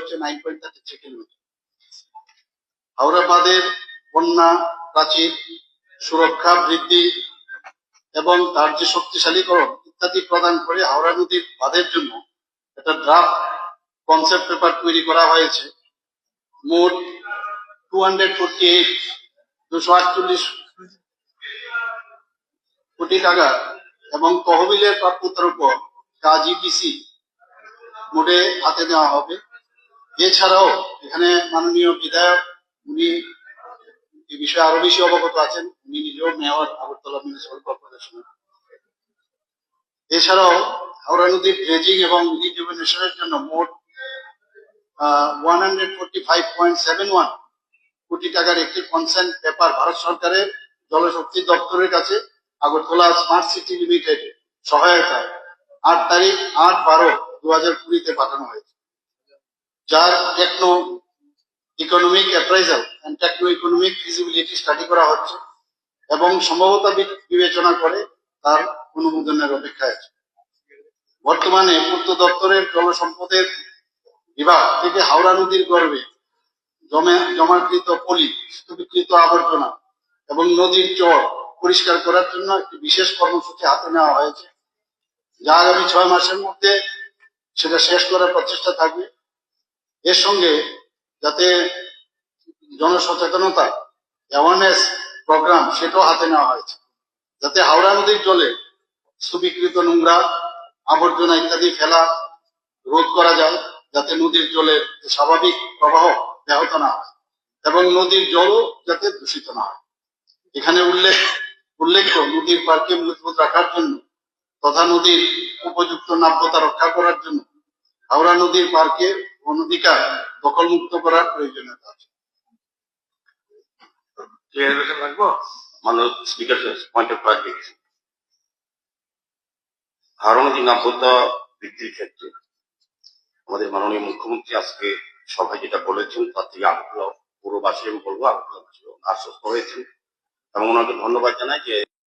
হচ্ছে 9.33 কিলোমিটার। হাওড়া বাঁধের বন্যা প্রাচীর সুরক্ষা বৃদ্ধি এবং তার যে শক্তিশালীকরণ ইত্যাদি প্রদান করে হাওড়া নদীর বাঁধের জন্য একটা ড্রাফট কনসেপ্ট পেপার তৈরি করা হয়েছে। মোট 248 কোটি টাকা এবং তহবিলের প্রাপ্যতার উপর কাজ ইপিসি মোডে হাতে দেওয়া হবে। এছাড়াও এখানে মাননীয় বিধায়ক উনি এই বিষয়ে আরো বেশি অবগত আছেন, উনি নিজেও মেয়র আগরতলা মিউনিসিপাল কর্পোরেশনের। এছাড়াও হাওড়া নদীর ড্রেজিং এবং রিজুভেনেশনের জন্য মোট 145.71 কোটি টাকার একটি কনসেন্ট পেপার ভারত সরকারের জলশক্তি দপ্তরের কাছে আগরতলা স্মার্ট সিটি লিমিটেড সহায়তায় 8/12/2020 পাঠানো হয়েছে, যার techno economic appraisal and techno economic feasibility study করা হচ্ছে এবং সম্ভাব্যতা বিবেচনা করে তার অনুমোদনের অপেক্ষায় আছে। বর্তমানে পূর্ত দপ্তরের জলসম্পদের বিভাগ থেকে হাওড়া নদীর গর্ভে জমাকৃত পলি, স্তূপীকৃত আবর্জনা এবং নদীর চর পরিষ্কার করার জন্য একটি বিশেষ কর্মসূচি হাতে নেওয়া হয়েছে, যা আগামী 6 মাসের মধ্যে সেটা শেষ করার প্রচেষ্টা থাকবে। এর সঙ্গে যাতে জনসচেতনতা অ্যাওয়ারনেস প্রোগ্রাম সেটাও হাতে নেওয়া হয়েছে, যাতে হাওড়া নদীর জলে স্তূপীকৃত নোংরা আবর্জনা ইত্যাদি ফেলা রোধ করা যায়, যাতে নদীর জলের স্বাভাবিক প্রবাহ ব্যাহত না হয় এবং নদীর জলও যাতে দূষিত না হয়। এখানে উল্লেখ্য নদীর পার্কে মজবুত রাখার জন্য তথা নদীর উপযুক্ত নাব্যতা রক্ষা করার জন্য হাওড়া নদীর পার্কে অনধিকার দখলমুক্ত করার প্রয়োজনীয়তা আছে। হাওড়া নদীর নাব্যতা বৃদ্ধির ক্ষেত্রে আমাদের মাননীয় মুখ্যমন্ত্রী আজকে সভায় যেটা বলেছেন তার থেকে আগরতলা পুরবাসী আমি বলবো আগরতলাবাসী আশ্বস্ত হয়েছেন এবং ওনাকে ধন্যবাদ জানাই যে